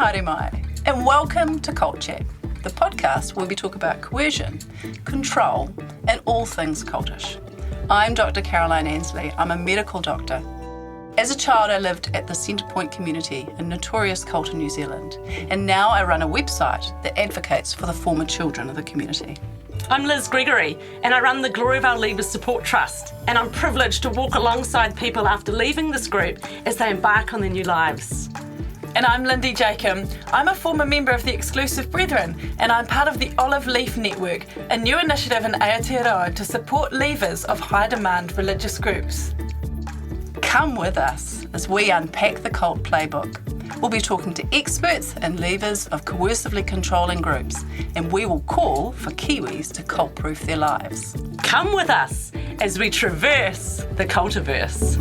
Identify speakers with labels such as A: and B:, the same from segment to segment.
A: haere mai, and welcome to Cult Chat, the podcast where we talk about coercion, control, and all things cultish. I'm Dr. Caroline Ansley. I'm a medical doctor. As a child, I lived at the Centrepoint community, a notorious cult in New Zealand, and now I run a website that advocates for the former children of the community.
B: I'm Liz Gregory, and I run the Gloriavale Leavers Support Trust, and I'm privileged to walk alongside people after leaving this group as they embark on their new lives.
C: And I'm Lindy Jacob. I'm a former member of the Exclusive Brethren, and I'm part of the Olive Leaf Network, a new initiative in Aotearoa to support leavers of high-demand religious groups.
A: Come with us as we unpack the cult playbook. We'll be talking to experts and leavers of coercively controlling groups, and we will call for Kiwis to cult-proof their lives.
B: Come with us as we traverse the cultiverse.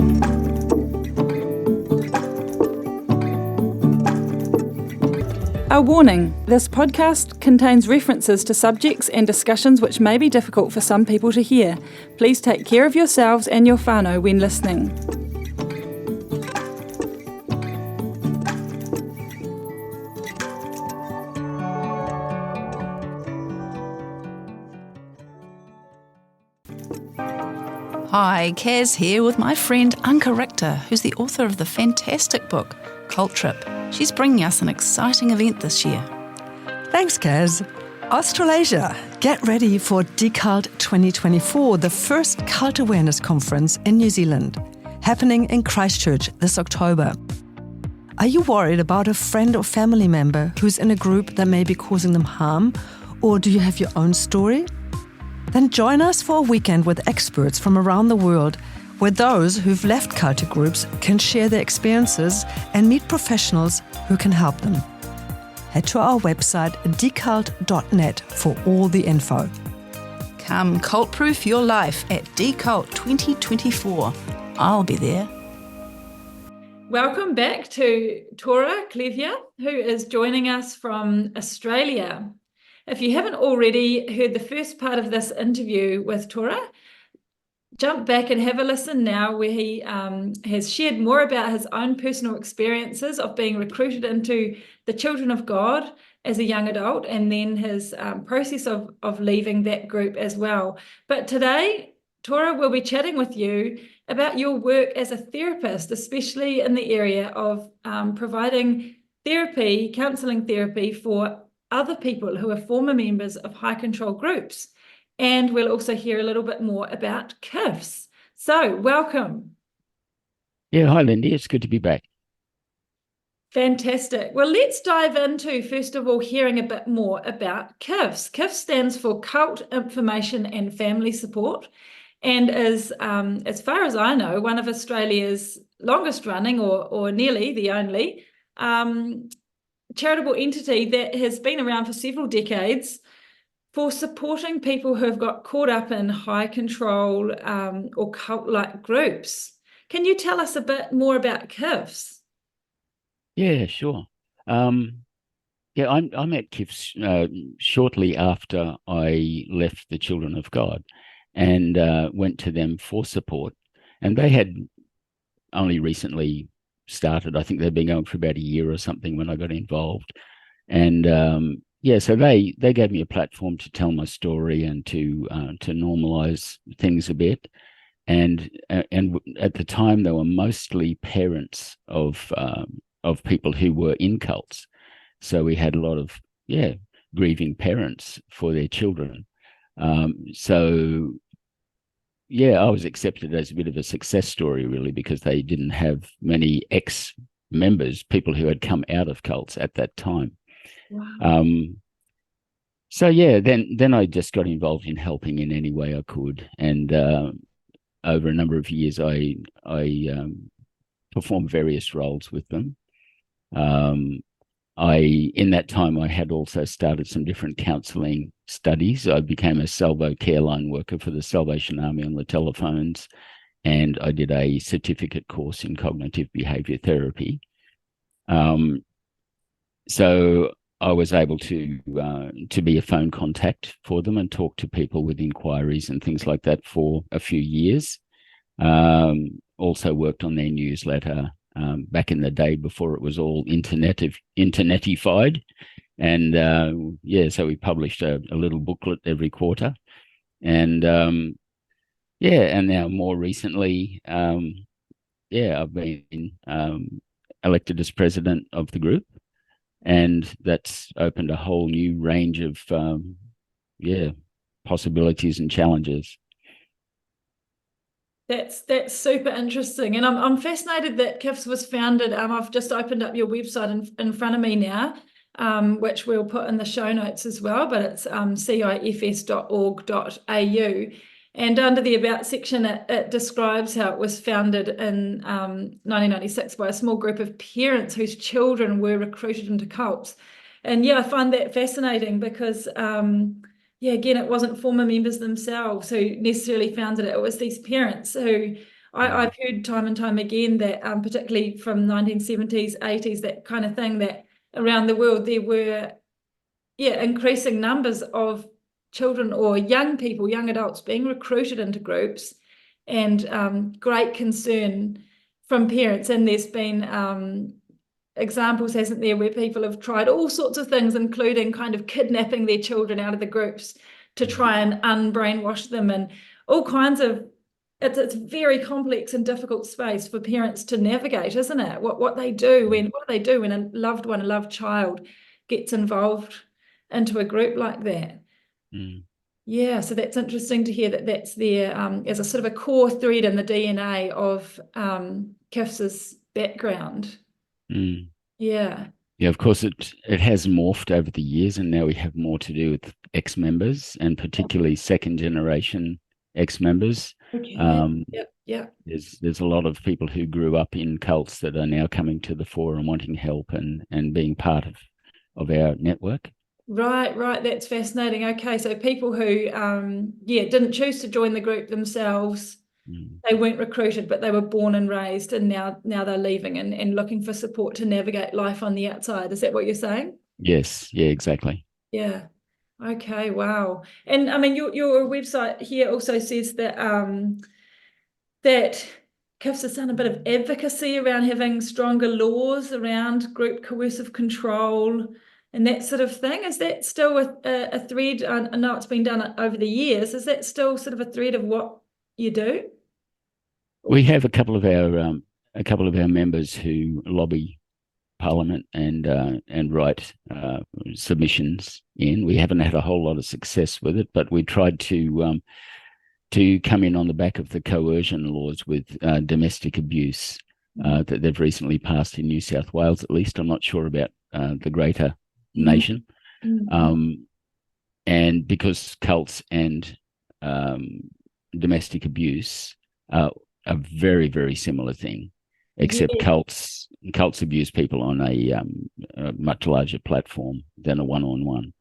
C: A warning, this podcast contains references to subjects and discussions which may be difficult for some people to hear. Please take care of yourselves and your whānau when listening.
A: Hi, Kaz here with my friend Anka Richter, who's the author of the fantastic book, Cult Trip. She's bringing us an exciting event this year.
D: Thanks, Kaz. Australasia, get ready for Decult 2024, the first cult awareness conference in New Zealand, happening in Christchurch this October. Are you worried about a friend or family member who's in a group that may be causing them harm, or do you have your own story? Then join us for a weekend with experts from around the world, where those who've left cultic groups can share their experiences and meet professionals who can help them. Head to our website decult.net for all the info.
A: Come cult-proof your life at Decult 2024. I'll be there.
C: Welcome back to Tora Klevjer, who is joining us from Australia. If you haven't already heard the first part of this interview with Tora, jump back and have a listen now, where he has shared more about his own personal experiences of being recruited into the Children of God as a young adult, and then his process of leaving that group as well. But today, Tora will be chatting with you about your work as a therapist, especially in the area of providing therapy, counselling therapy for other people who are former members of high control groups. And we'll also hear a little bit more about CIFS. So, welcome.
E: Yeah, hi, Lindy. It's good to be back.
C: Fantastic. Well, let's dive into, first of all, hearing a bit more about CIFS. CIFS stands for Cult Information and Family Support, and is, as far as I know, one of Australia's longest running, or nearly the only, charitable entity that has been around for several decades for supporting people who have got caught up in high control or cult-like groups. Can you tell us a bit more about CIFS?
E: Yeah, sure. I met CIFS shortly after I left the Children of God, and went to them for support. And they had only recently started. I think they've been going for about a year or something when I got involved. And so they gave me a platform to tell my story and to normalize things a bit. And at the time, they were mostly parents of people who were in cults. So we had a lot of grieving parents for their children. I was accepted as a bit of a success story, really, because they didn't have many ex-members, people who had come out of cults at that time.
C: Wow.
E: Then I just got involved in helping in any way I could. And over a number of years, I performed various roles with them. In that time, I had also started some different counselling studies. I became a Salvo care line worker for the Salvation Army on the telephones, and I did a certificate course in cognitive behaviour therapy. So I was able to be a phone contact for them and talk to people with inquiries and things like that for a few years. Also worked on their newsletter, back in the day before it was all internetified. And so we published a little booklet every quarter. And and now more recently, I've been elected as president of the group, and that's opened a whole new range of possibilities and challenges.
C: That's super interesting, and I'm fascinated that CIFS was founded. I've just opened up your website in front of me now, which we'll put in the show notes as well. But it's cifs.org.au, and under the About section, it describes how it was founded in 1996 by a small group of parents whose children were recruited into cults. And I find that fascinating because again, it wasn't former members themselves who necessarily founded it. It was these parents who I've heard time and time again that particularly from 1970s, 80s, that kind of thing, that around the world there were increasing numbers of children or young people, young adults being recruited into groups, and great concern from parents. And there's been examples, hasn't there, where people have tried all sorts of things, including kind of kidnapping their children out of the groups to try and unbrainwash them, and all kinds of, it's a very complex and difficult space for parents to navigate, isn't it? What do they do when a loved one, a loved child gets involved into a group like that? Yeah, so that's interesting to hear that that's there as a sort of a core thread in the DNA of CIFS's background. Yeah,
E: of course it has morphed over the years, and now we have more to do with ex-members, and particularly second generation ex-members.
C: Okay.
E: There's a lot of people who grew up in cults that are now coming to the fore and wanting help and being part of our network.
C: Right. That's fascinating. Okay, so people who didn't choose to join the group themselves, they weren't recruited, but they were born and raised, and now they're leaving and looking for support to navigate life on the outside. Is that what you're saying?
E: Yes, exactly.
C: Yeah. Okay, wow. And I mean, your website here also says that that CIFS has done a bit of advocacy around having stronger laws around group coercive control and that sort of thing. Is that still a thread? I know it's been done over the years. Is that still sort of a thread of what you do?
E: We have a couple of our members who lobby Parliament and write submissions in. We haven't had a whole lot of success with it, but we tried to come in on the back of the coercion laws with domestic abuse that they've recently passed in New South Wales. At least I'm not sure about the greater nation. And because cults and domestic abuse are a very, very similar thing, except cults abuse people on a much larger platform than a one-on-one.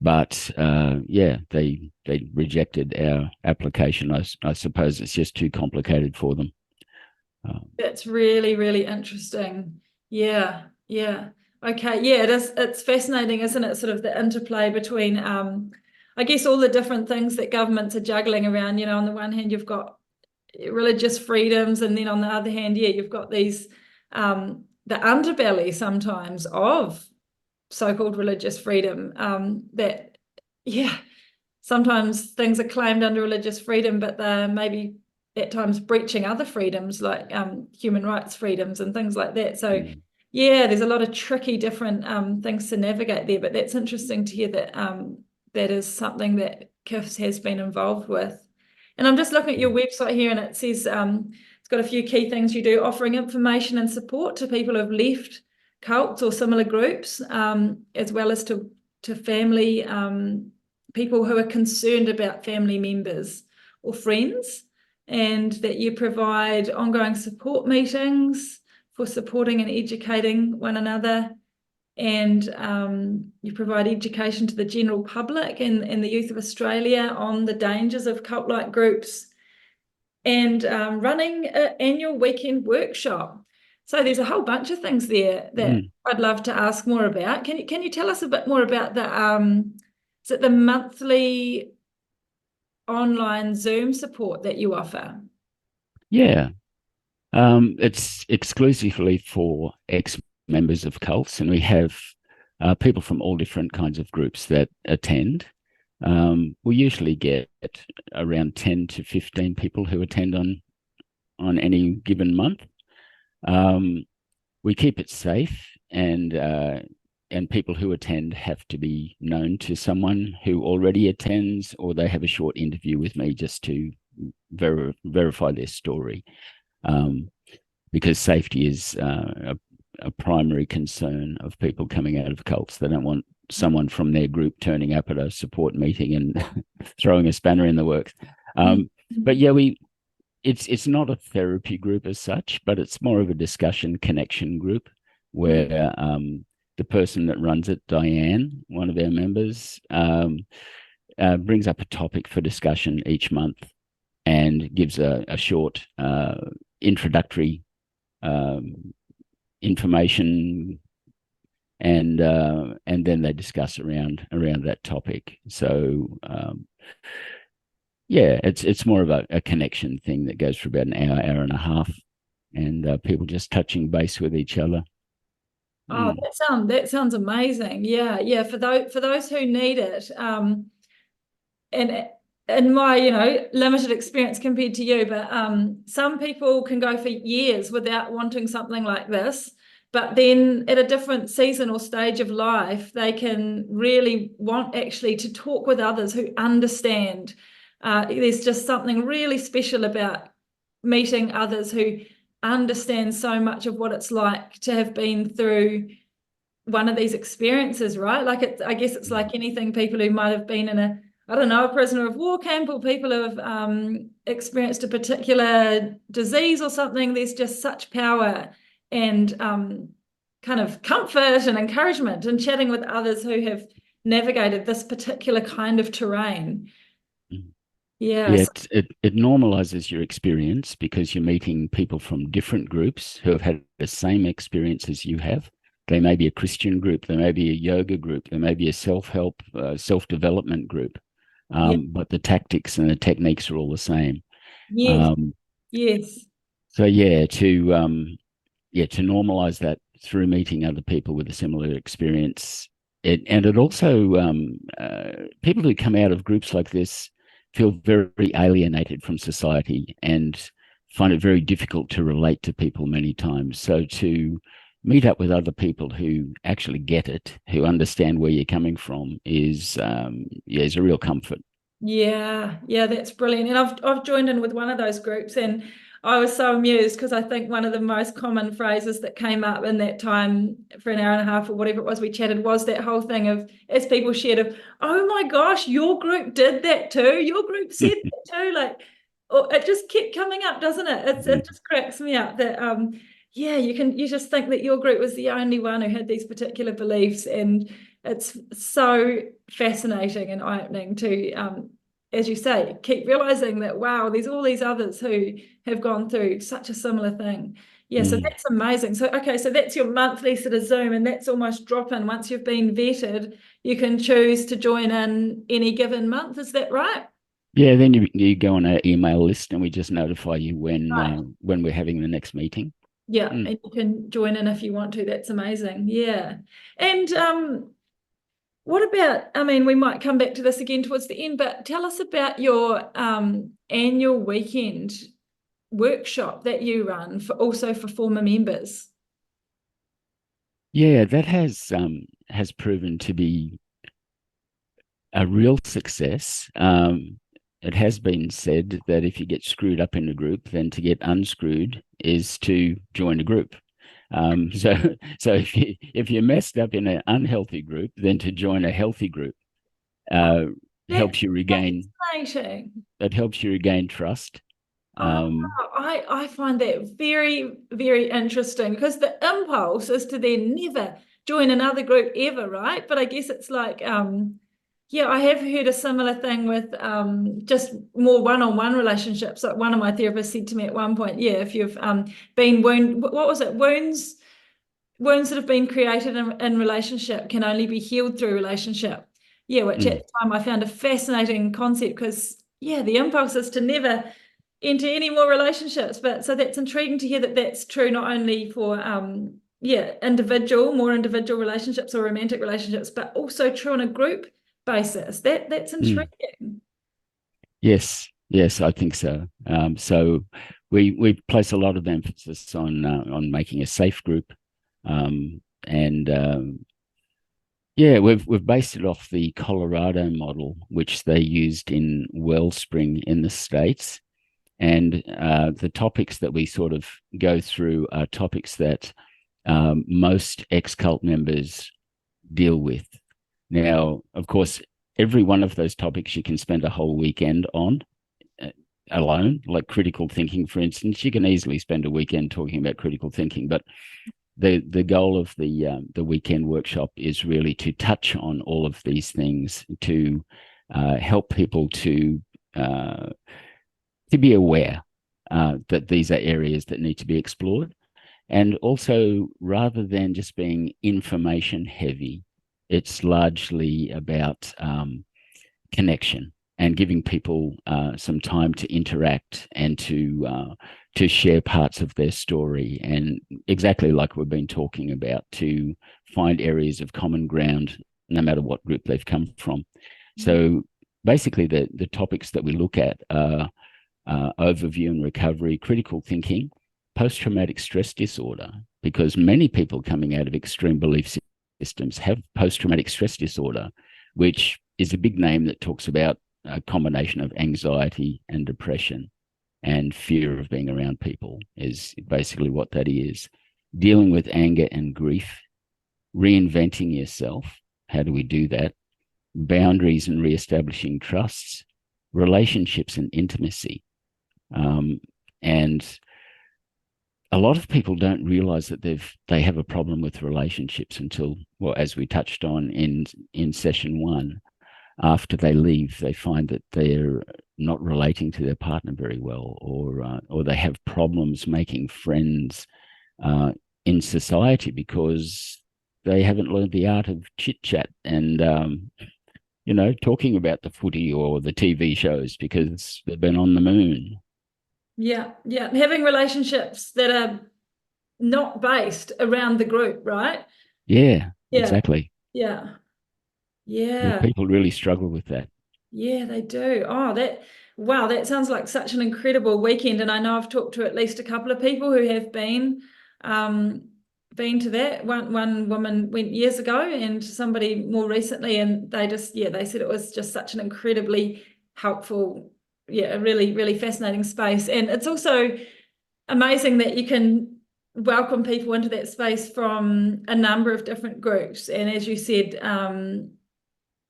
E: But they rejected our application. I suppose it's just too complicated for them.
C: That's really, really interesting. Yeah. Okay. Yeah, it is. It's fascinating, isn't it? Sort of the interplay between, I guess, all the different things that governments are juggling around. On the one hand, you've got religious freedoms, and then on the other hand, you've got these the underbelly sometimes of so-called religious freedom, that sometimes things are claimed under religious freedom, but they're maybe at times breaching other freedoms like human rights freedoms and things like that. So there's a lot of tricky different things to navigate there, but that's interesting to hear that that is something that CIFS has been involved with. And I'm just looking at your website here, and it says it's got a few key things you do: offering information and support to people who've left cults or similar groups, as well as to family, people who are concerned about family members or friends, and that you provide ongoing support meetings for supporting and educating one another, and you provide education to the general public and the youth of Australia on the dangers of cult-like groups, and running an annual weekend workshop. So there's a whole bunch of things there that I'd love to ask more about. Can you tell us a bit more about is it the monthly online Zoom support that you offer?
E: Yeah. It's exclusively for ex-members of cults, and we have people from all different kinds of groups that attend. We usually get around 10 to 15 people who attend on any given month. We keep it safe, and people who attend have to be known to someone who already attends, or they have a short interview with me just to verify their story. Because safety is a primary concern of people coming out of cults. They don't want someone from their group turning up at a support meeting and throwing a spanner in the works. But yeah, it's not a therapy group as such, but it's more of a discussion connection group where the person that runs it, Diane, one of our members, brings up a topic for discussion each month and gives a short introductory information, and then they discuss around that topic. So yeah, it's more of a connection thing that goes for about an hour and a half, and people just touching base with each other.
C: Oh, that sounds amazing. Yeah. For those who need it, and in my limited experience compared to you, but some people can go for years without wanting something like this, but then at a different season or stage of life, they can really want actually to talk with others who understand. There's just something really special about meeting others who understand so much of what it's like to have been through one of these experiences, right? Like I guess it's like anything, people who might have been in a prisoner of war camp, or people who have experienced a particular disease or something. There's just such power and kind of comfort and encouragement in chatting with others who have navigated this particular kind of terrain.
E: Yeah, it normalizes your experience because you're meeting people from different groups who have had the same experience as you have. They may be a Christian group, they may be a yoga group, they may be a self-help, self-development group. But the tactics and the techniques are all the same.
C: Yes.
E: So yeah, to normalize that through meeting other people with a similar experience, it also people who come out of groups like this feel very alienated from society and find it very difficult to relate to people many times. So to meet up with other people who actually get it, who understand where you're coming from, is a real comfort.
C: Yeah, that's brilliant. And I've joined in with one of those groups, and I was so amused because I think one of the most common phrases that came up in that time for an hour and a half or whatever it was we chatted was that whole thing of, as people shared, of, oh my gosh, your group did that too. Your group said that too. Like, it just kept coming up, doesn't it? It just cracks me up that you just think that your group was the only one who had these particular beliefs, and it's so fascinating and eye-opening to as you say, keep realizing that, wow, there's all these others who have gone through such a similar thing. Yeah, so that's amazing. So, okay, so that's your monthly sort of Zoom, and that's almost drop-in. Once you've been vetted, you can choose to join in any given month. Is that right?
E: Yeah, then you go on our email list, and we just notify you when we're having the next meeting.
C: Yeah, and you can join in if you want to. That's amazing. Yeah. And what about, we might come back to this again towards the end, but tell us about your annual weekend workshop that you run also for former members.
E: Yeah, that has proven to be a real success. It has been said that if you get screwed up in a group, then to get unscrewed is to join a group. So if you're messed up in an unhealthy group, then to join a healthy group helps you regain trust.
C: I find that very, very interesting, because the impulse is to then never join another group ever, right? But I guess it's like, I have heard a similar thing with just more one-on-one relationships. Like one of my therapists said to me at one point, if you've been wounds that have been created in relationship can only be healed through relationship. Which at the time I found a fascinating concept, because the impulse is to never enter any more relationships. But so that's intriguing to hear that that's true not only for more individual relationships or romantic relationships, but also true on a group basis. That's intriguing.
E: Yes, I think so. So we place a lot of emphasis on making a safe group, we've based it off the Colorado model, which they used in Wellspring in the States. And the topics that we sort of go through are topics that most ex-cult members deal with. Now, of course, every one of those topics you can spend a whole weekend on alone, like critical thinking, for instance. You can easily spend a weekend talking about critical thinking, but the goal of the weekend workshop is really to touch on all of these things, to help people to be aware that these are areas that need to be explored. And also, rather than just being information heavy, it's largely about connection and giving people some time to interact and to share parts of their story. And exactly like we've been talking about, to find areas of common ground, no matter what group they've come from. So basically the topics that we look at are overview and recovery, critical thinking, post-traumatic stress disorder, because many people coming out of extreme belief systems have post-traumatic stress disorder, which is a big name that talks about a combination of anxiety and depression and fear of being around people is basically what that is. Dealing with anger and grief, reinventing yourself. How do we do that? Boundaries and reestablishing trusts, relationships and intimacy. And a lot of people don't realize that they have a problem with relationships until, well, as we touched on in session 1, after they leave, they find that they're not relating to their partner very well, or they have problems making friends in society because they haven't learned the art of chit chat and talking about the footy or the TV shows because they've been on the moon.
C: Yeah. Having relationships that are not based around the group, right?
E: Yeah. Exactly.
C: Yeah.
E: People really struggle with that.
C: Yeah, they do. Oh, that sounds like such an incredible weekend. And I know I've talked to at least a couple of people who have been to that. One woman went years ago and somebody more recently, and they said it was just such an incredibly helpful, a really, really fascinating space. And it's also amazing that you can welcome people into that space from a number of different groups. And as you said,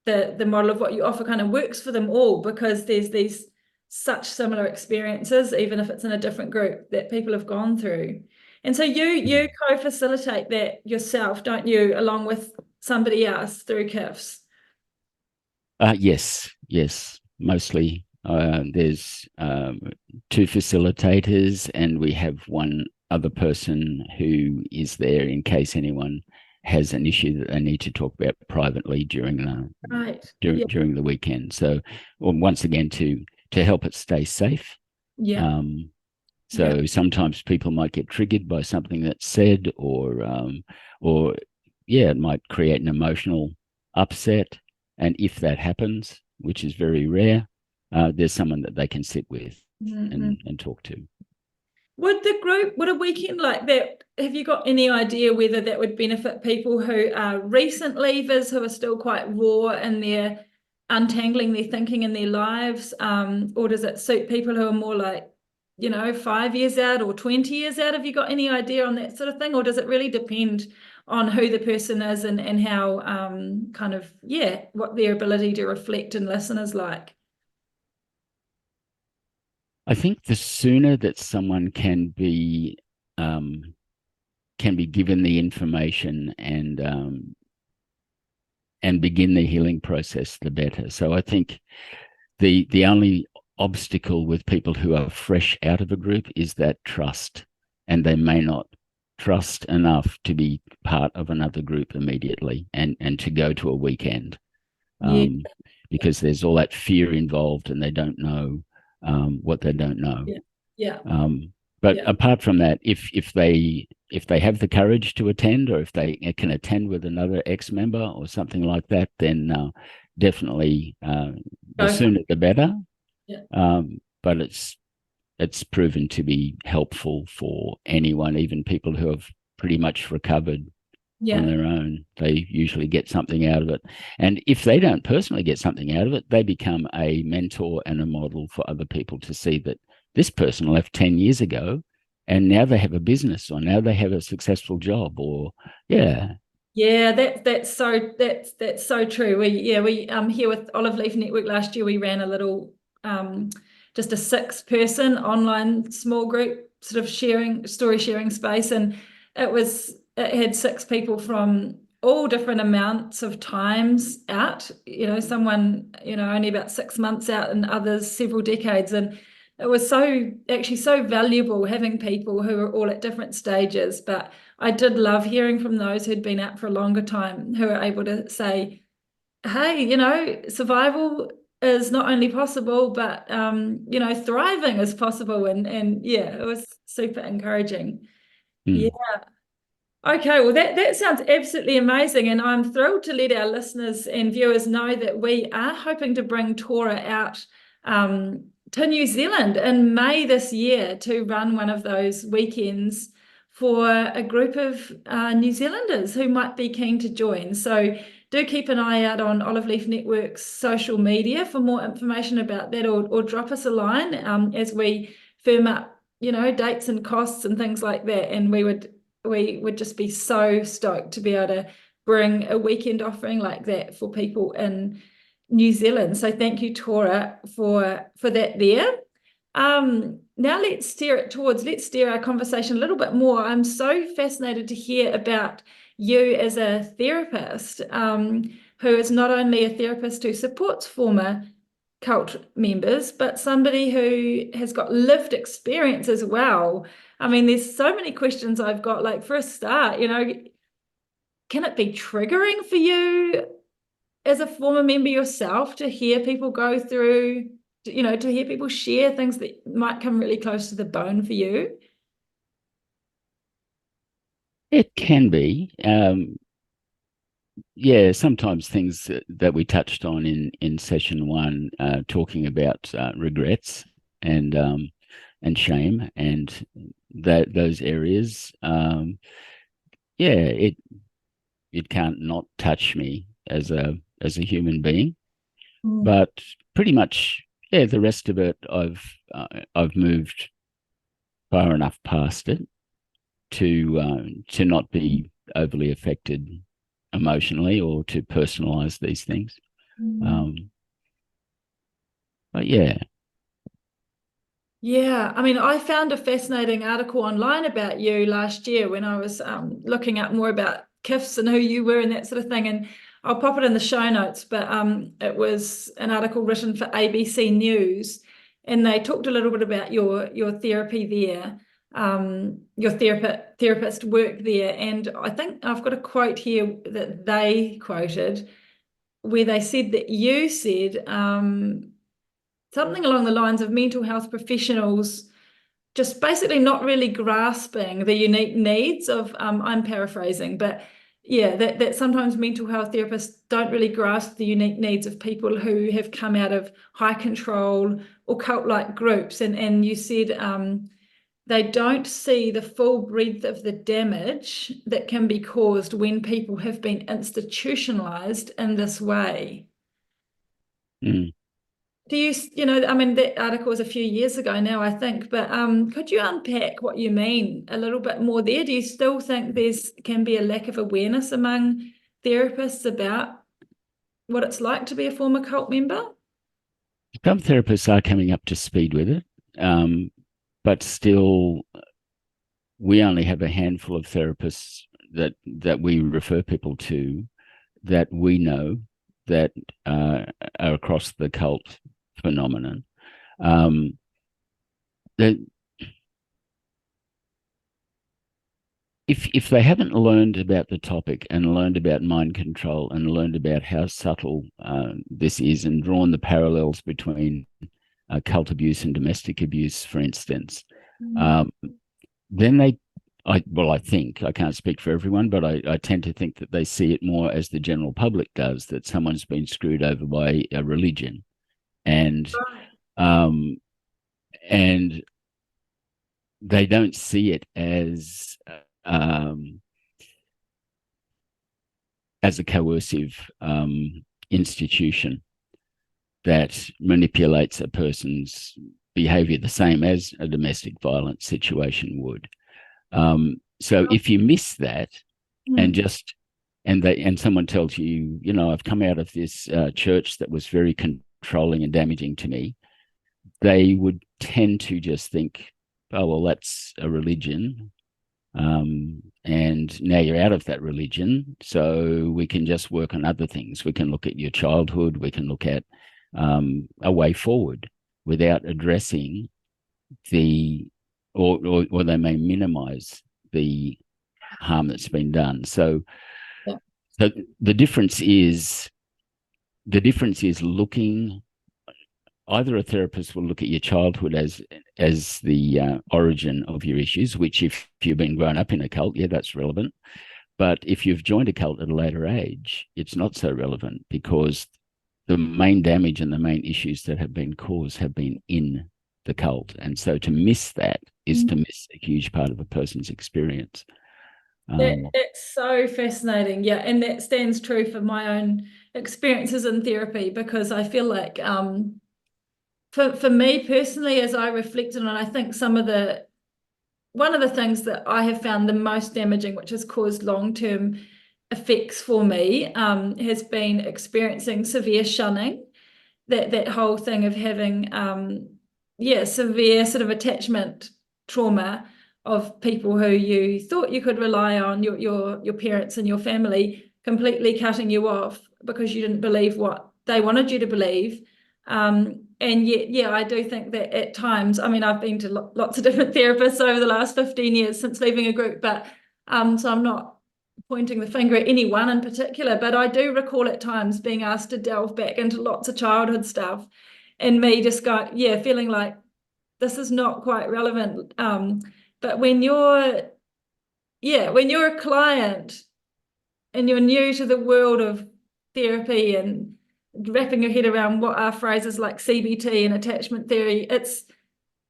C: the model of what you offer kind of works for them all because there's these such similar experiences, even if it's in a different group that people have gone through. And so you co-facilitate that yourself, don't you, along with somebody else through CIFS?
E: Yes, mostly. There's 2 facilitators, and we have one other person who is there in case anyone has an issue that they need to talk about privately during the weekend. So, once again, to help it stay safe.
C: Yeah.
E: Sometimes people might get triggered by something that's said, or it might create an emotional upset. And if that happens, which is very rare, there's someone that they can sit with and talk to.
C: Would a weekend like that, have you got any idea whether that would benefit people who are recent leavers, who are still quite raw in their untangling their thinking in their lives, or does it suit people who are more like, 5 years out or 20 years out? Have you got any idea on that sort of thing, or does it really depend on who the person is and how what their ability to reflect and listen is like?
E: I think the sooner that someone can be given the information and begin the healing process, the better. So I think the only obstacle with people who are fresh out of a group is that trust, and they may not trust enough to be part of another group immediately and to go to a weekend, because there's all that fear involved, and they don't know what they don't know.
C: Yeah.
E: But apart from that, if they have the courage to attend, or if they can attend with another ex-member or something like that, then definitely the sooner the better.
C: Yeah.
E: But it's proven to be helpful for anyone, even people who have pretty much recovered on their own. They usually get something out of it. And if they don't personally get something out of it, they become a mentor and a model for other people to see that this person left 10 years ago and now they have a business, or now they have a successful job, or
C: that's so true. We here with Olive Leaf Network last year, we ran a little just a 6-person online small group sort of story sharing space, and it had 6 people from all different amounts of times out, someone only about 6 months out, and others several decades. And it was so valuable having people who were all at different stages. But I did love hearing from those who'd been out for a longer time, who were able to say, hey, survival is not only possible, but thriving is possible. And it was super encouraging. Yeah. Okay, well, that sounds absolutely amazing, and I'm thrilled to let our listeners and viewers know that we are hoping to bring Tora out to New Zealand in May this year to run one of those weekends for a group of New Zealanders who might be keen to join. So do keep an eye out on Olive Leaf Network's social media for more information about that, or drop us a line as we firm up, dates and costs and things like that. And we would just be so stoked to be able to bring a weekend offering like that for people in New Zealand. So thank you, Tora, for that there. Now let's steer our conversation a little bit more. I'm so fascinated to hear about you as a therapist, who is not only a therapist who supports former cult members, but somebody who has got lived experience as well. I mean, there's so many questions I've got. Like, for a start, can it be triggering for you as a former member yourself to hear people go through, to hear people share things that might come really close to the bone for you?
E: It can be. Sometimes things that we touched on in session 1, talking about regrets and shame, and those areas. It can't not touch me as a human being, but pretty much, the rest of it, I've moved far enough past it to not be overly affected emotionally, or to personalize these things. But yeah.
C: I mean, I found a fascinating article online about you last year when I was looking up more about CIFS and who you were and that sort of thing, and I'll pop it in the show notes, but it was an article written for ABC News, and they talked a little bit about your therapy there, your therapist work there. And I think I've got a quote here that they quoted, where they said that you said something along the lines of mental health professionals just basically not really grasping the unique needs of, I'm paraphrasing, but that sometimes mental health therapists don't really grasp the unique needs of people who have come out of high control or cult-like groups. And you said they don't see the full breadth of the damage that can be caused when people have been institutionalized in this way. Do you, I mean, that article was a few years ago now, I think, but could you unpack what you mean a little bit more there? Do you still think can be a lack of awareness among therapists about what it's like to be a former cult member?
E: Some therapists are coming up to speed with it, but still, we only have a handful of therapists that we refer people to, that we know, that are across the cult phenomenon. That if they haven't learned about the topic and learned about mind control and learned about how subtle this is, and drawn the parallels between cult abuse and domestic abuse, for instance, then I think, I can't speak for everyone, but I tend to think that they see it more as the general public does, that someone's been screwed over by a religion. And and they don't see it as a coercive institution that manipulates a person's behavior the same as a domestic violence situation would. So if you miss that and someone tells you, I've come out of this church that was very controlling and damaging to me, they would tend to just think, oh, well, that's a religion. And now you're out of that religion, so we can just work on other things. We can look at your childhood. We can look at a way forward without addressing or they may minimize the harm that's been done. So the difference is looking. Either a therapist will look at your childhood as the origin of your issues, which if you've been grown up in a cult, yeah, that's relevant. But if you've joined a cult at a later age, it's not so relevant, because the main damage and the main issues that have been caused have been in the cult. And so to miss that is to miss a huge part of a person's experience.
C: It's so fascinating. Yeah. And that stands true for my own experiences in therapy, because I feel like for me personally, as I reflected on it, I think one of the things that I have found the most damaging, which has caused long-term effects for me, has been experiencing severe shunning. That whole thing of having severe sort of attachment trauma of people who you thought you could rely on, your parents and your family, completely cutting you off because you didn't believe what they wanted you to believe. And yet, yeah, I do think that at times, I mean, I've been to lots of different therapists over the last 15 years since leaving a group, but so I'm not pointing the finger at anyone in particular, but I do recall at times being asked to delve back into lots of childhood stuff, and me just feeling like this is not quite relevant. But when you're a client and you're new to the world of therapy and wrapping your head around what are phrases like CBT and attachment theory, it's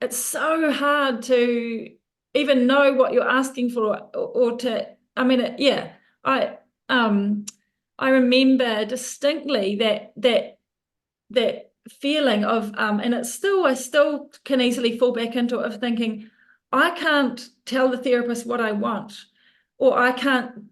C: so hard to even know what you're asking for, or to, I mean, I remember distinctly that feeling of and I still can easily fall back into it, of thinking I can't tell the therapist what I want, or I can't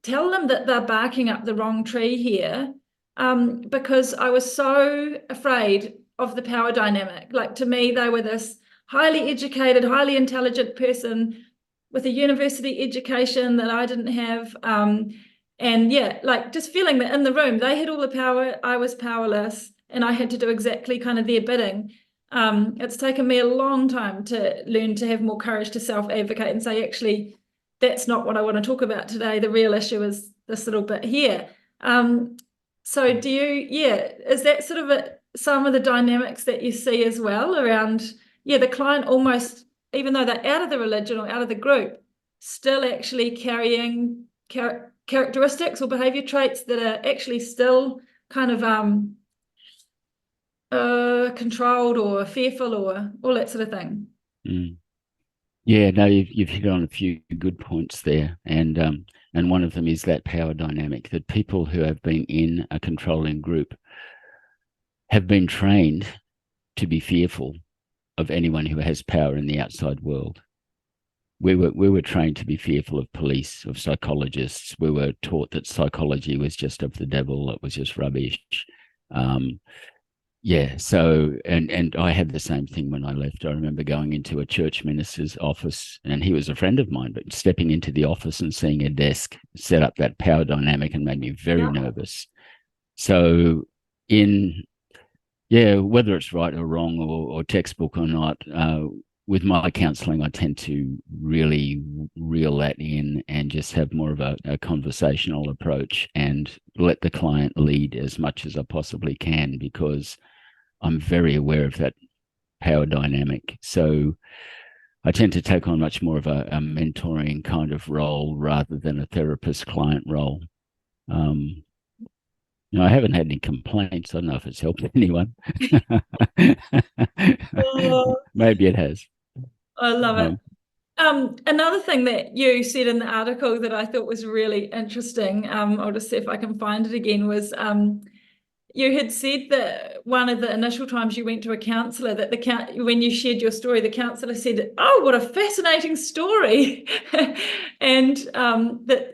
C: tell them that they're barking up the wrong tree here, because I was so afraid of the power dynamic. Like, to me, they were this highly educated, highly intelligent person with a university education that I didn't have. And yeah, like just feeling that in the room, they had all the power, I was powerless, and I had to do exactly kind of their bidding. It's taken me a long time to learn to have more courage to self-advocate and say, actually, that's not what I want to talk about today. The real issue is this little bit here. So is that sort of some of the dynamics that you see as well around, the client almost, even though they're out of the religion or out of the group, still actually carrying characteristics or behavior traits that are actually still kind of controlled or fearful or all that sort of thing.
E: Yeah, no, you've hit on a few good points there, and one of them is that power dynamic, that people who have been in a controlling group have been trained to be fearful of anyone who has power in the outside world. We were trained to be fearful of police, of psychologists. We were taught that psychology was just of the devil, it was just rubbish. So and I had the same thing when I left. I remember going into a church minister's office, and he was a friend of mine, but stepping into the office and seeing a desk set up that power dynamic and made me very nervous. So whether it's right or wrong or textbook or not, with my counselling, I tend to really reel that in and just have more of a conversational approach and let the client lead as much as I possibly can, because I'm very aware of that power dynamic. So I tend to take on much more of a mentoring kind of role rather than a therapist-client role. I haven't had any complaints. I don't know if it's helped anyone. Maybe it has.
C: I love it. Another thing that you said in the article that I thought was really interesting, I'll just see if I can find it again, was you had said that one of the initial times you went to a counsellor, that when you shared your story, the counsellor said, "Oh, what a fascinating story," and that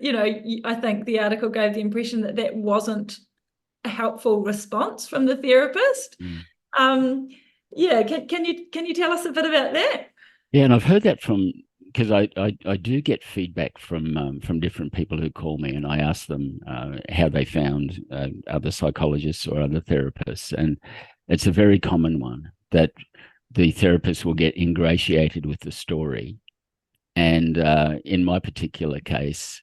C: I think the article gave the impression that that wasn't a helpful response from the therapist. Yeah, can you tell us a bit about that?
E: Yeah, and I've heard that because I do get feedback from different people who call me, and I ask them how they found other psychologists or other therapists, and it's a very common one that the therapist will get ingratiated with the story, and in my particular case,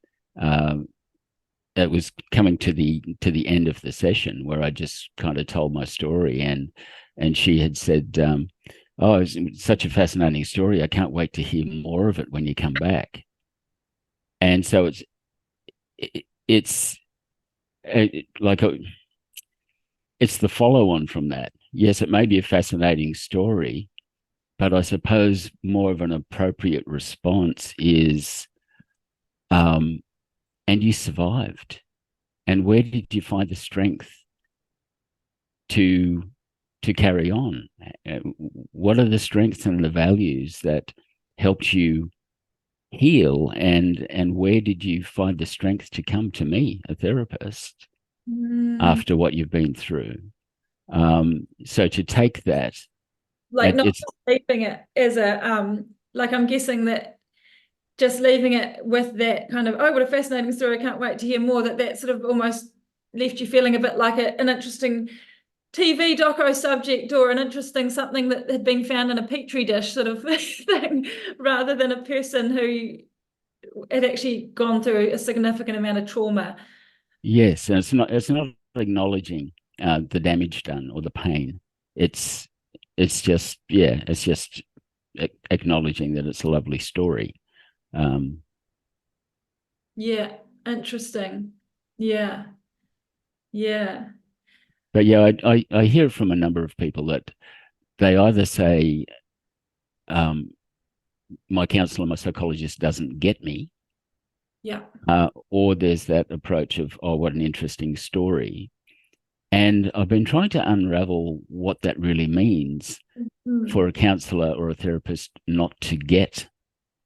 E: it was coming to the end of the session where I just kind of told my story, and she had said, "Oh, it's such a fascinating story. I can't wait to hear more of it when you come back." And so it's the follow-on from that. Yes, it may be a fascinating story, but I suppose more of an appropriate response is, and you survived. And where did you find the strength to carry on? What are the strengths and the values that helped you heal, and where did you find the strength to come to me, a therapist, after what you've been through? So to take that,
C: like not just leaving it as a like, I'm guessing that just leaving it with that kind of, "Oh, what a fascinating story, I can't wait to hear more," that sort of almost left you feeling a bit like an interesting TV doco subject, or an interesting something that had been found in a petri dish sort of thing, rather than a person who had actually gone through a significant amount of trauma.
E: Yes, and it's not acknowledging the damage done or the pain. It's just acknowledging that it's a lovely story.
C: Yeah, interesting. Yeah.
E: But yeah, I hear from a number of people that they either say, my counselor, my psychologist doesn't get me.
C: Yeah.
E: Or there's that approach of, "Oh, what an interesting story." And I've been trying to unravel what that really means for a counsellor or a therapist not to get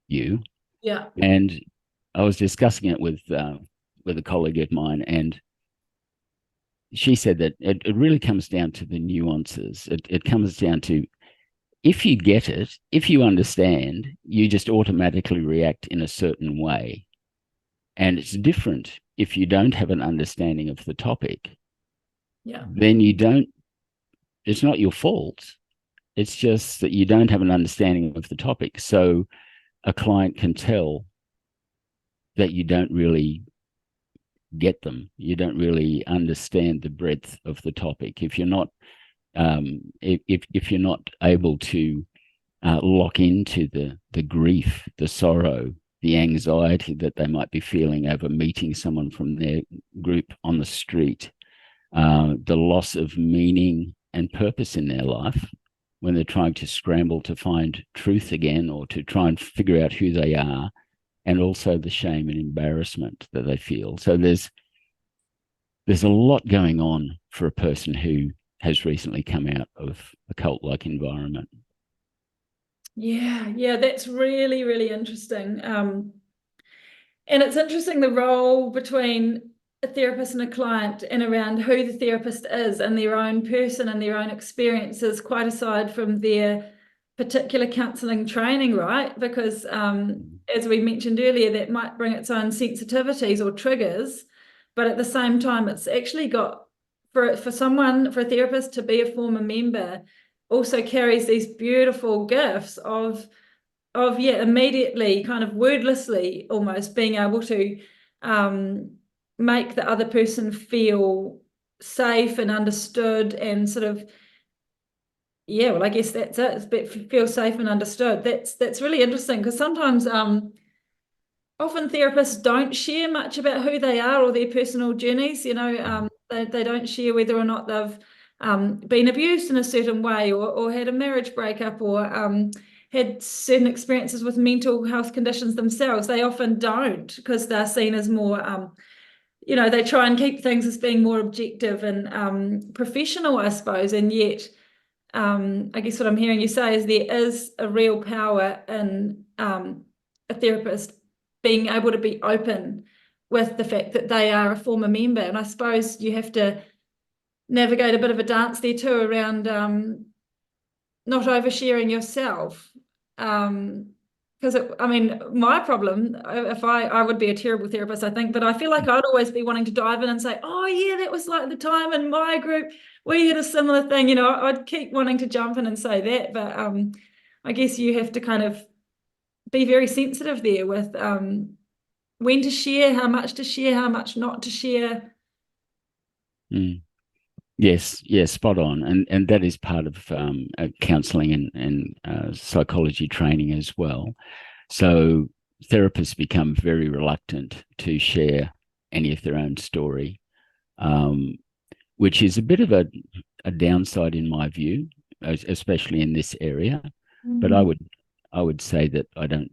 E: you.
C: Yeah.
E: And I was discussing it with a colleague of mine, and she said that it really comes down to the nuances. It comes down to, if you get it, if you understand, you just automatically react in a certain way. And it's different if you don't have an understanding of the topic.
C: Yeah.
E: Then it's not your fault. It's just that you don't have an understanding of the topic. So a client can tell that you don't really get them. You don't really understand the breadth of the topic. If you're not if you're not able to lock into the grief, the sorrow, the anxiety that they might be feeling over meeting someone from their group on the street, the loss of meaning and purpose in their life when they're trying to scramble to find truth again, or to try and figure out who they are, and also the shame and embarrassment that they feel. So there's a lot going on for a person who has recently come out of a cult-like environment.
C: Yeah, that's really, really interesting. And it's interesting, the role between a therapist and a client, and around who the therapist is and their own person and their own experiences, quite aside from their particular counselling training, right? Because as we mentioned earlier, that might bring its own sensitivities or triggers, but at the same time, it's actually got, for a therapist to be a former member, also carries these beautiful gifts of immediately, kind of wordlessly almost, being able to make the other person feel safe and understood, and sort of Yeah, well, I guess that's it. Feel safe and understood. That's really interesting because sometimes often therapists don't share much about who they are or their personal journeys. They don't share whether or not they've been abused in a certain way or had a marriage breakup or had certain experiences with mental health conditions themselves. They often don't because they're seen as more, they try and keep things as being more objective and professional, I suppose. And yet, I guess what I'm hearing you say is there is a real power in a therapist being able to be open with the fact that they are a former member. And I suppose you have to navigate a bit of a dance there too around not oversharing yourself. Because my problem, if I would be a terrible therapist, I think, but I feel like I'd always be wanting to dive in and say, oh yeah, that was like the time in my group we had a similar thing. I'd keep wanting to jump in and say that, but I guess you have to kind of be very sensitive there with when to share, how much not to share.
E: Mm. Yes, spot on, and that is part of counselling and psychology training as well. So therapists become very reluctant to share any of their own story, which is a bit of a downside in my view, especially in this area.
C: Mm-hmm.
E: But I would say that I don't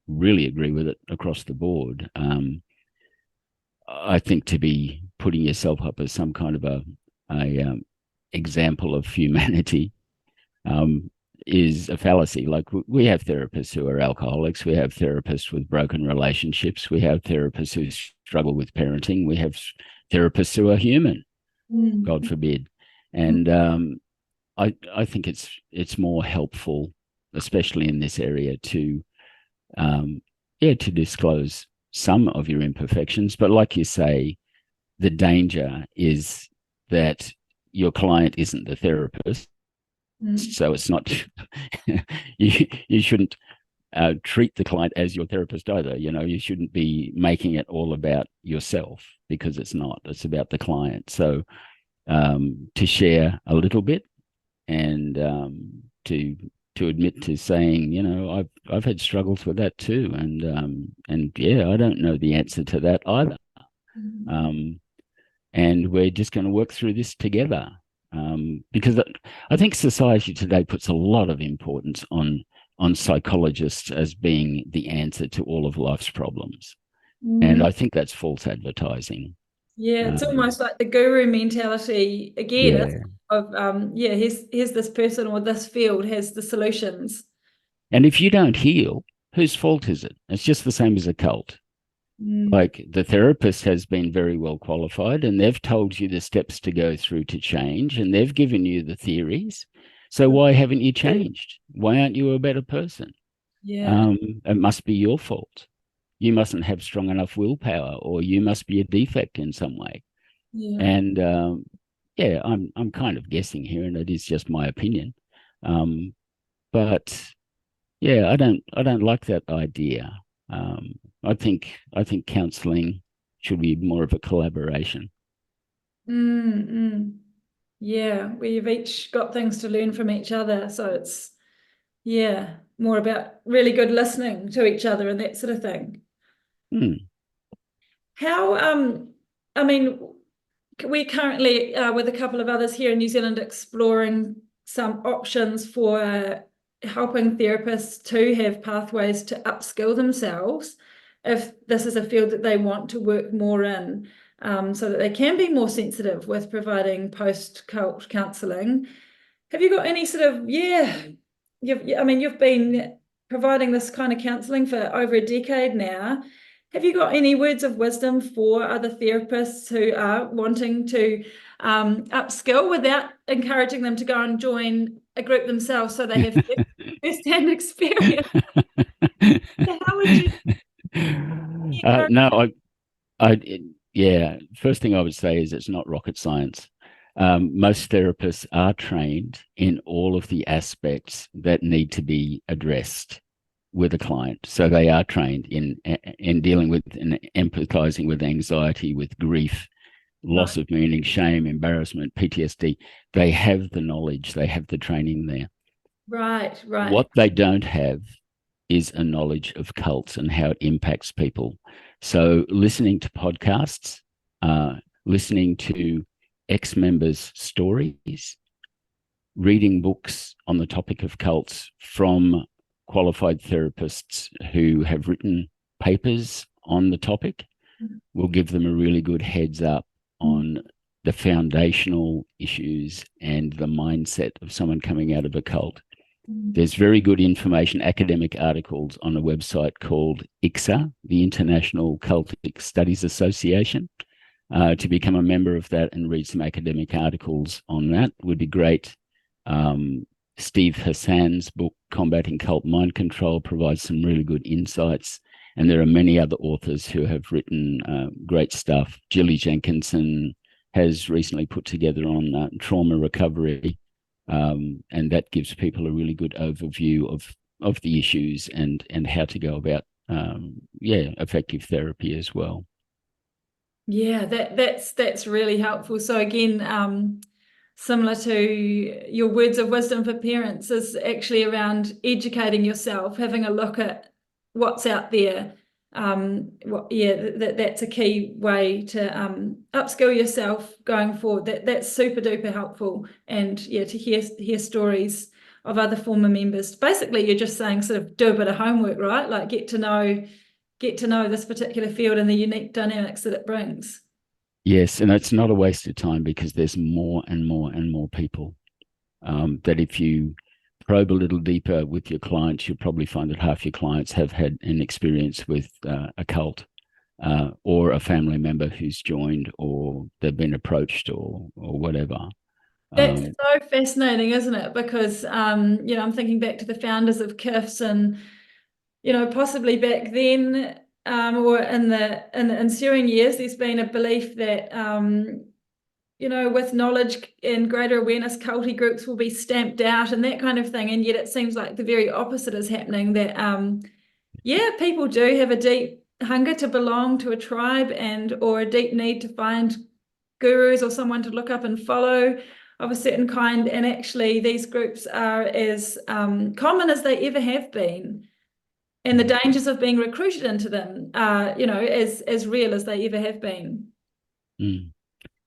E: really agree with it across the board. I think to be putting yourself up as some kind of a example of humanity is a fallacy. Like we have therapists who are alcoholics, we have therapists with broken relationships, we have therapists who struggle with parenting, we have therapists who are human, God forbid. And I think it's more helpful, especially in this area, to disclose some of your imperfections. But like you say, the danger is that your client isn't the therapist. So it's not, you shouldn't treat the client as your therapist either. You shouldn't be making it all about yourself because it's not. It's about the client. So to share a little bit and to admit to saying, I've had struggles with that too, and yeah, I don't know the answer to that either. And we're just going to work through this together. Because I think society today puts a lot of importance on psychologists as being the answer to all of life's problems. And I think that's false advertising.
C: Yeah, it's almost like the guru mentality again.
E: Yeah.
C: Here's this person or this field has the solutions.
E: And if you don't heal, whose fault is it? It's just the same as a cult. Like the therapist has been very well qualified and they've told you the steps to go through to change and they've given you the theories. So why haven't you changed? Why aren't you a better person?
C: Yeah.
E: It must be your fault. You mustn't have strong enough willpower or you must be a defect in some way.
C: Yeah.
E: And I'm kind of guessing here and it is just my opinion. But yeah, I don't like that idea. I think counselling should be more of a collaboration.
C: Yeah, where you've each got things to learn from each other. So it's more about really good listening to each other and that sort of thing. How we're currently with a couple of others here in New Zealand exploring some options for helping therapists to have pathways to upskill themselves if this is a field that they want to work more in, so that they can be more sensitive with providing post-cult counselling. Have you got any sort of, you've been providing this kind of counselling for over a decade now. Have you got any words of wisdom for other therapists who are wanting to upskill without encouraging them to go and join a group themselves so they have first-hand experience? So how would you?
E: No, first thing I would say is it's not rocket science. Most therapists are trained in all of the aspects that need to be addressed with a client. So they are trained in dealing with and empathizing with anxiety, with grief, loss of meaning, shame, embarrassment, PTSD. They have the knowledge, they have the training there.
C: Right.
E: What they don't have is a knowledge of cults and how it impacts people. So listening to podcasts, listening to ex-members' stories, reading books on the topic of cults from qualified therapists who have written papers on the topic will give them a really good heads up on the foundational issues and the mindset of someone coming out of a cult. There's very good information, academic articles on a website called ICSA, the International Cultic Studies Association. To become a member of that and read some academic articles on that would be great. Steve Hassan's book, Combating Cult Mind Control, provides some really good insights. And there are many other authors who have written great stuff. Jilly Jenkinson has recently put together on trauma recovery. And that gives people a really good overview of the issues and how to go about, effective therapy as well.
C: Yeah, that's really helpful. So again, similar to your words of wisdom for parents is actually around educating yourself, having a look at what's out there. That's a key way to upskill yourself going forward. That's super duper helpful. And yeah, to hear stories of other former members. Basically, you're just saying sort of do a bit of homework, right? Like get to know this particular field and the unique dynamics that it brings.
E: Yes, and it's not a waste of time because there's more and more and more people that if you probe a little deeper with your clients, you'll probably find that half your clients have had an experience with a cult or a family member who's joined or they've been approached or whatever.
C: That's so fascinating, isn't it? Because, I'm thinking back to the founders of CIFS and, possibly back then or in the ensuing years, there's been a belief that, with knowledge and greater awareness, culty groups will be stamped out and that kind of thing. And yet it seems like the very opposite is happening, that, people do have a deep hunger to belong to a tribe or a deep need to find gurus or someone to look up and follow of a certain kind. And actually these groups are as common as they ever have been. And the dangers of being recruited into them are, as real as they ever have been.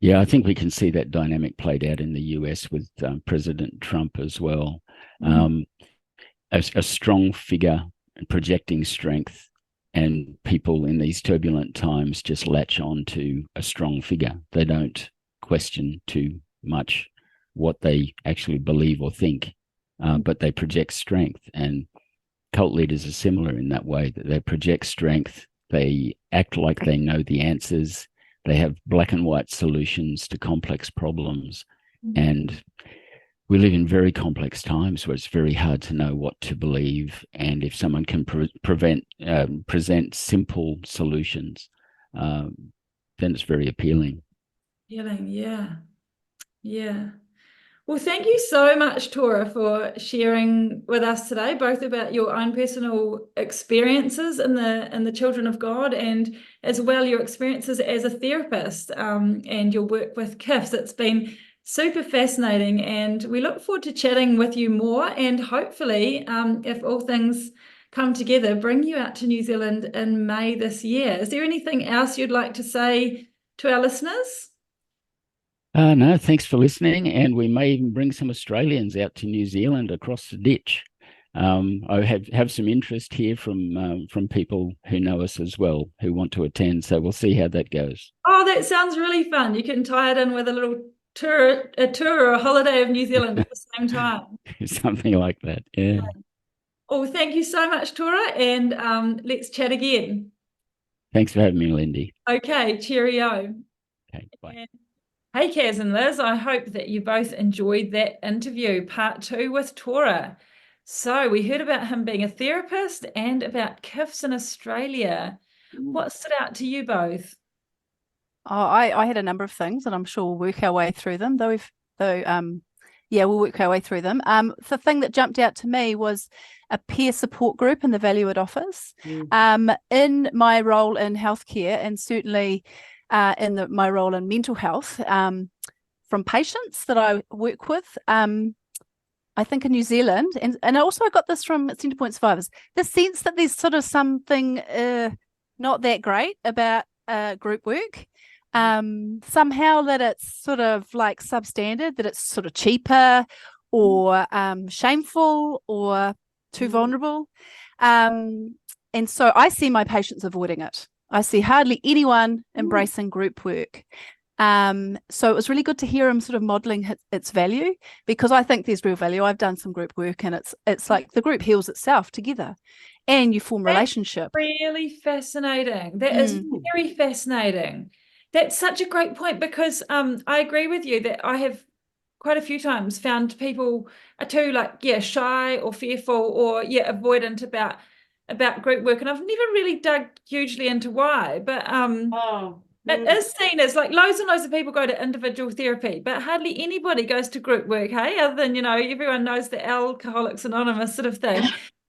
E: Yeah, I think we can see that dynamic played out in the US with President Trump as well. A strong figure projecting strength, and people in these turbulent times just latch on to a strong figure. They don't question too much what they actually believe or think, but they project strength. And cult leaders are similar in that way, that they project strength, they act like they know the answers, they have black and white solutions to complex problems. And we live in very complex times where it's very hard to know what to believe. And if someone can present simple solutions, then it's very appealing.
C: Yeah. Well, thank you so much, Tora, for sharing with us today, both about your own personal experiences in the Children of God, and as well your experiences as a therapist and your work with CIFS. It's been super fascinating, and we look forward to chatting with you more, and hopefully, if all things come together, bring you out to New Zealand in May this year. Is there anything else you'd like to say to our listeners?
E: No, thanks for listening. And we may even bring some Australians out to New Zealand across the ditch. I have some interest here from people who know us as well, who want to attend. So we'll see how that goes.
C: Oh, that sounds really fun. You can tie it in with a little tour or a holiday of New Zealand at the same time.
E: Something like that, yeah.
C: Oh, thank you so much, Tora, and let's chat again.
E: Thanks for having me, Lindy.
C: Okay, cheerio.
E: Okay, bye.
C: Hey, Kaz and Liz, I hope that you both enjoyed that interview, part 2 with Tora. So we heard about him being a therapist and about CIFS in Australia. What stood out to you both?
A: Oh, I had a number of things, and I'm sure we'll work our way through them. We'll work our way through them. The thing that jumped out to me was a peer support group and the value it offers. In my role in healthcare, and certainly in my role in mental health from patients that I work with. I think in New Zealand, and also I got this from Centrepoint survivors, the sense that there's sort of something not that great about group work. Somehow that it's sort of like substandard, that it's sort of cheaper or shameful or too vulnerable. And so I see my patients avoiding it. I see hardly anyone embracing group work. So it was really good to hear him sort of modeling its value, because I think there's real value. I've done some group work, and it's like the group heals itself together and you form relationship.
C: Really fascinating. That is very fascinating. That's such a great point, because I agree with you that I have quite a few times found people are too shy or fearful or avoidant about group work, and I've never really dug hugely into why, but it is seen as like loads and loads of people go to individual therapy, but hardly anybody goes to group work, hey, other than, everyone knows the Alcoholics Anonymous sort of thing.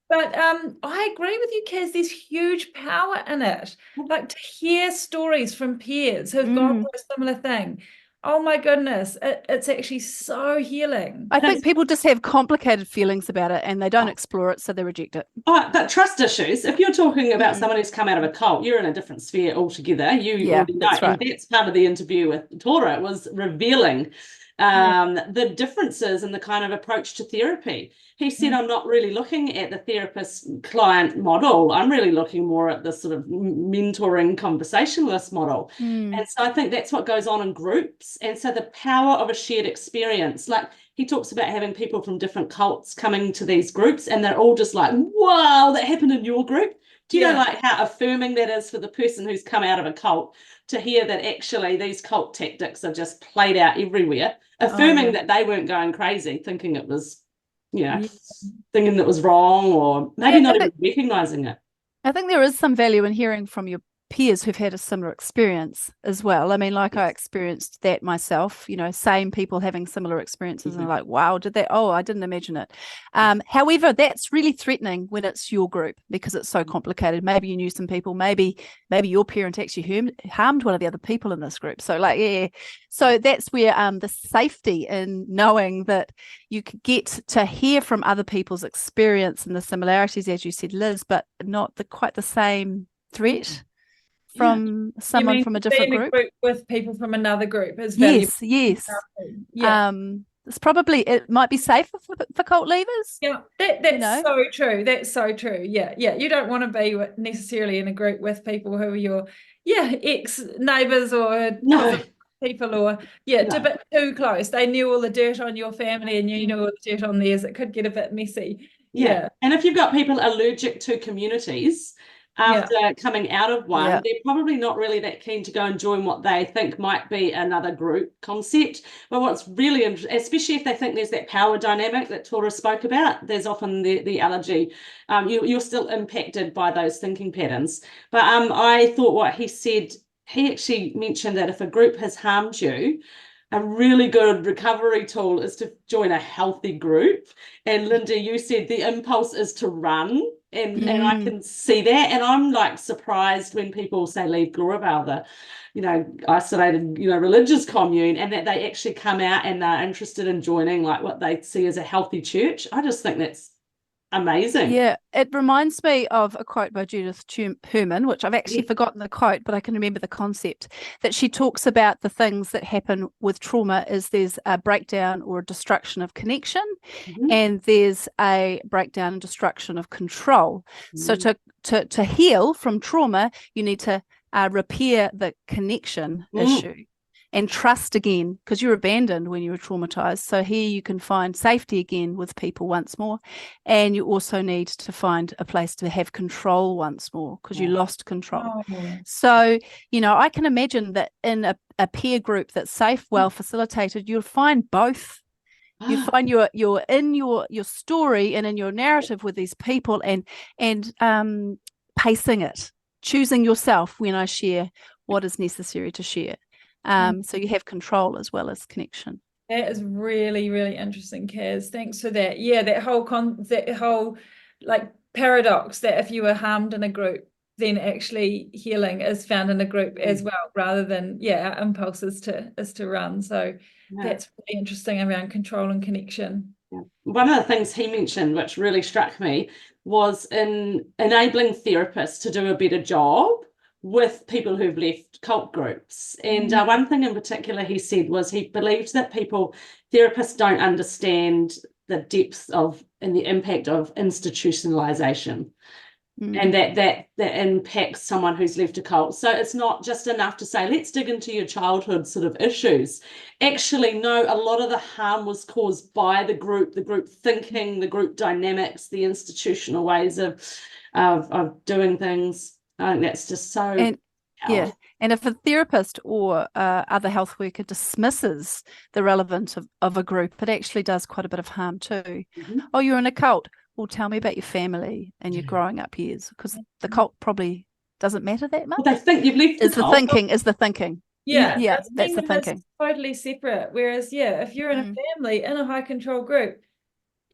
C: But I agree with you, Kaz, there's huge power in it. Like, to hear stories from peers who've gone through a similar thing. Oh my goodness, it's actually so healing.
A: I think people just have complicated feelings about it and they don't explore it, so they reject it.
B: But trust issues, if you're talking about someone who's come out of a cult, you're in a different sphere altogether. You already know.
A: That's right.
B: And that's part of the interview with Tora, was revealing the differences in the kind of approach to therapy. He said, I'm not really looking at the therapist-client model. I'm really looking more at the sort of mentoring conversationalist model. And so I think that's what goes on in groups. And so the power of a shared experience, like he talks about having people from different cults coming to these groups, and they're all just like, wow, that happened in your group. Do you know like how affirming that is for the person who's come out of a cult to hear that actually these cult tactics are just played out everywhere, affirming that they weren't going crazy, thinking it was, thinking that was wrong, or maybe not even recognizing it.
A: I think there is some value in hearing from your peers who've had a similar experience as well. I mean, like I experienced that myself, same people having similar experiences and like, wow, did that? Oh, I didn't imagine it. However, that's really threatening when it's your group, because it's so complicated. Maybe you knew some people, maybe your parent actually harmed one of the other people in this group. So so that's where the safety in knowing that you could get to hear from other people's experience and the similarities, as you said, Liz, but not quite the same threat from someone from a different group
C: with people from another group is valuable.
A: Yes. It's probably, it might be safer for cult leavers.
C: That's so true. That's so true. You don't want to be necessarily in a group with people who are your ex-neighbours or people, or a bit too close. They knew all the dirt on your family and you knew all the dirt on theirs. It could get a bit messy.
B: And if you've got people allergic to communities after coming out of one, they're probably not really that keen to go and join what they think might be another group concept. But what's really interesting, especially if they think there's that power dynamic that Tora spoke about, there's often the allergy. You're still impacted by those thinking patterns. But I thought what he said, he actually mentioned that if a group has harmed you, a really good recovery tool is to join a healthy group. And Lindy, you said the impulse is to run. And I can see that, and I'm like surprised when people say leave Gloravale, the isolated religious commune, and that they actually come out and are interested in joining like what they see as a healthy church. I just think that's amazing.
A: It reminds me of a quote by Judith Herman, which I've actually forgotten the quote, but I can remember the concept, that she talks about the things that happen with trauma is there's a breakdown or a destruction of connection, and there's a breakdown and destruction of control. So to heal from trauma, you need to repair the connection issue and trust again, because you're abandoned when you were traumatized. So here you can find safety again with people once more. And you also need to find a place to have control once more, because you lost control. So, I can imagine that in a peer group that's safe, well facilitated, you'll find both. You find you're in your story and in your narrative with these people and pacing it, choosing yourself when I share what is necessary to share. So you have control as well as connection.
C: That is really, really interesting, Kaz. Thanks for that. That whole like paradox that if you were harmed in a group, then actually healing is found in a group as well, rather than our impulse is to run. So that's really interesting around control and connection.
B: One of the things he mentioned, which really struck me, was in enabling therapists to do a better job with people who've left cult groups. And one thing in particular he said was he believed that therapists don't understand the depth of and the impact of institutionalization. And that impacts someone who's left a cult. So it's not just enough to say, let's dig into your childhood sort of issues. Actually, no, a lot of the harm was caused by the group thinking, the group dynamics, the institutional ways of doing things. I think that's just so powerful.
A: And if a therapist or other health worker dismisses the relevance of a group, it actually does quite a bit of harm too. Oh, you're in a cult. Well, tell me about your family and your growing up years, because the cult probably doesn't matter that much.
B: Well, they think you've left the cult.
A: Is the thinking.
C: Yeah,
A: that's the thinking.
C: Totally separate. Whereas, if you're in a family, in a high control group,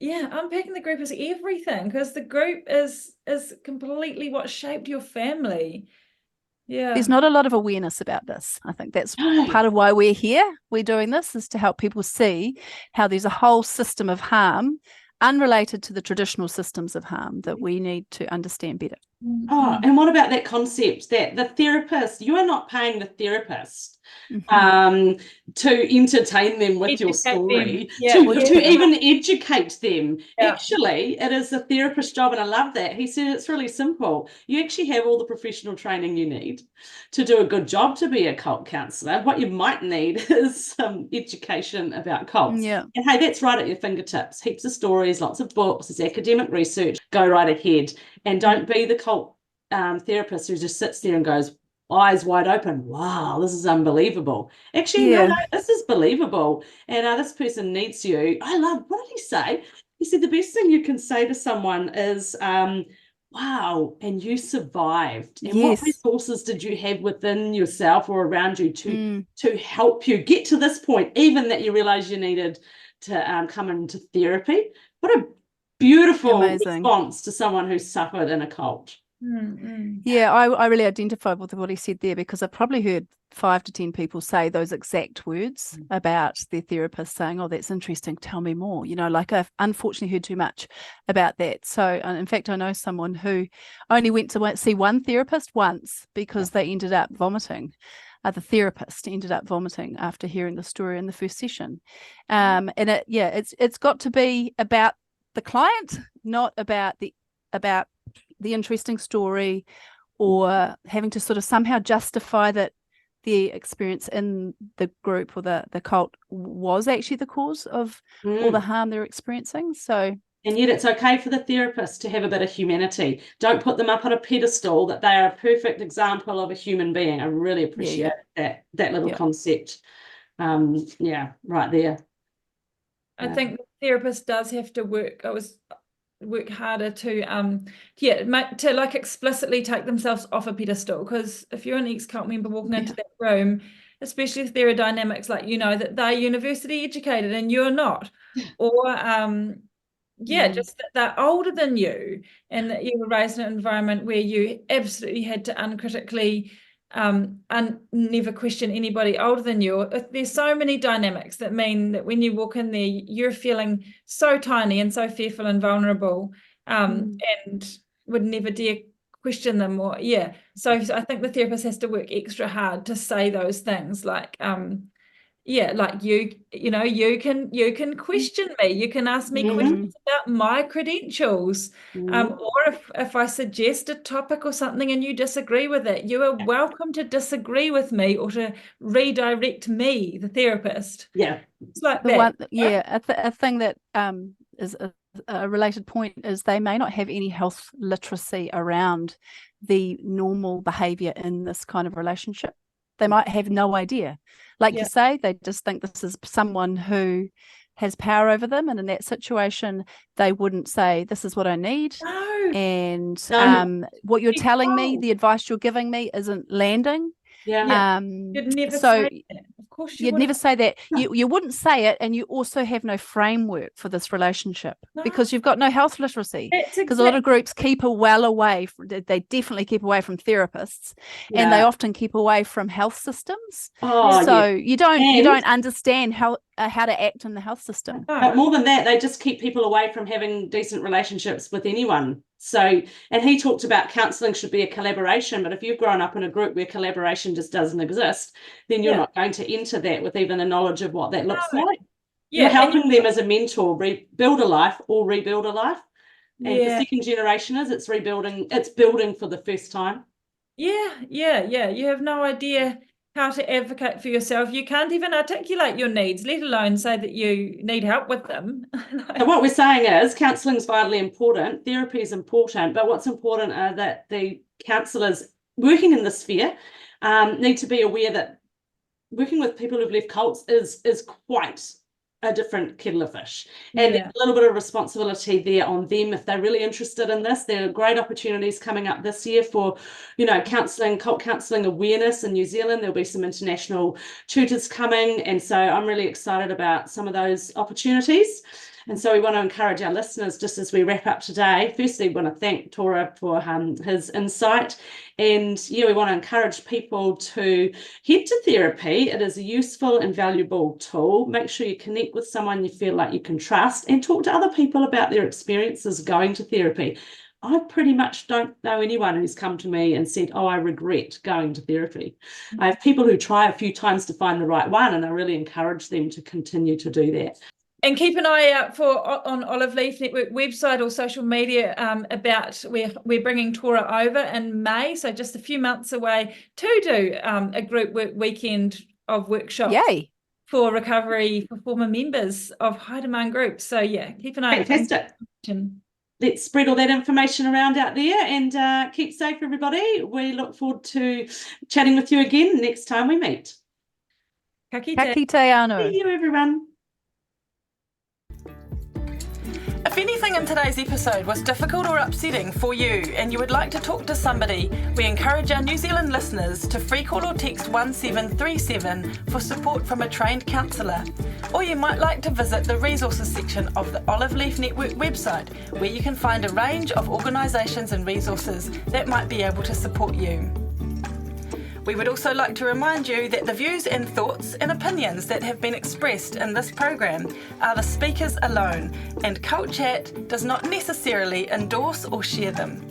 C: unpacking the group is everything, because the group is completely what shaped your family. Yeah.
A: There's not a lot of awareness about this. I think that's part of why we're here. We're doing this is to help people see how there's a whole system of harm unrelated to the traditional systems of harm that we need to understand better.
B: Oh, and what about that concept that the therapist, you are not paying the therapist to entertain them with your story, to even educate them. Actually, it is the therapist's job, and I love that. He said it's really simple. You actually have all the professional training you need to do a good job to be a cult counsellor. What you might need is some education about cults.
A: Yeah.
B: And hey, that's right at your fingertips. Heaps of stories, lots of books, there's academic research. Go right ahead. And don't be the cult therapist who just sits there and goes, eyes wide open, wow, this is unbelievable. Actually, no, this is believable. And this person needs you. What did he say? He said the best thing you can say to someone is, wow, and you survived. And what resources did you have within yourself or around you to help you get to this point, even that you realize you needed to come into therapy? What a beautiful response to someone who's suffered in a cult.
A: Yeah, I really identified with what he said there, because I probably heard 5 to 10 people say those exact words about their therapist, saying, oh, that's interesting, tell me more. Like I've unfortunately heard too much about that. So in fact, I know someone who only went to see one therapist once because they ended up vomiting. The therapist ended up vomiting after hearing the story in the first session. And it's got to be about the client, not about the interesting story, or having to sort of somehow justify that the experience in the group or the cult was actually the cause of all the harm they're experiencing. So,
B: and yet it's okay for the therapist to have a bit of humanity. Don't put them up on a pedestal that they are a perfect example of a human being. I really appreciate that little concept. Right there.
C: I think the therapist does have to work harder to like explicitly take themselves off a pedestal, because if you're an ex-cult member walking into that room, especially if there are dynamics like that they're university educated and you're not, or just that they're older than you, and that you were raised in an environment where you absolutely had to uncritically and never question anybody older than you. There's so many dynamics that mean that when you walk in there, you're feeling so tiny and so fearful and vulnerable, and would never dare question them. So I think the therapist has to work extra hard to say those things, like like you can question me, you can ask me questions about my credentials, or if I suggest a topic or something and you disagree with it, you are welcome to disagree with me or to redirect me, the therapist. It's like that.
A: A thing that is a related point is they may not have any health literacy around the normal behavior in this kind of relationship. They might have no idea. Like you say, they just think this is someone who has power over them. And in that situation, they wouldn't say, this is what I need.
C: No.
A: And what you're telling me, the advice you're giving me isn't landing.
C: You'd never say that. Of course
A: You'd never say that. You wouldn't say it, and you also have no framework for this relationship because you've got no health literacy. Because a lot of groups keep they definitely keep away from therapists, and they often keep away from health systems. You don't understand how to act in the health system.
B: But more than that, they just keep people away from having decent relationships with anyone. So, and he talked about counselling should be a collaboration, but if you've grown up in a group where collaboration just doesn't exist, then you're not going to enter that with even a knowledge of what that looks like. You're helping them as a mentor rebuild a life or rebuild a life. And for second generationers, it's building for the first time.
C: Yeah. You have no idea how to advocate for yourself. You can't even articulate your needs, let alone say that you need help with them.
B: So what we're saying is counselling is vitally important, therapy is important, but what's important are that the counsellors working in this sphere need to be aware that working with people who've left cults is quite a different kettle of fish. And there's a little bit of responsibility there on them if they're really interested in this. There are great opportunities coming up this year for, counselling, cult counselling awareness in New Zealand. There'll be some international tutors coming. And so I'm really excited about some of those opportunities. And so we want to encourage our listeners, just as we wrap up today, firstly, we want to thank Tora for his insight. And we want to encourage people to head to therapy. It is a useful and valuable tool. Make sure you connect with someone you feel like you can trust and talk to other people about their experiences going to therapy. I pretty much don't know anyone who's come to me and said, I regret going to therapy. I have people who try a few times to find the right one, and I really encourage them to continue to do that.
C: And keep an eye out on Olive Leaf Network website or social media about we're bringing Tora over in May, so just a few months away, to do a group weekend of workshops for recovery for former members of high demand groups. So keep an eye out.
B: Fantastic. Let's spread all that information around out there and keep safe, everybody. We look forward to chatting with you again next time we meet.
C: Ka kite.
A: Ka kite anō.
B: See you, everyone.
F: If anything in today's episode was difficult or upsetting for you and you would like to talk to somebody, we encourage our New Zealand listeners to free call or text 1737 for support from a trained counsellor. Or you might like to visit the resources section of the Olive Leaf Network website, where you can find a range of organisations and resources that might be able to support you. We would also like to remind you that the views and thoughts and opinions that have been expressed in this program are the speakers alone, and Cult Chat does not necessarily endorse or share them.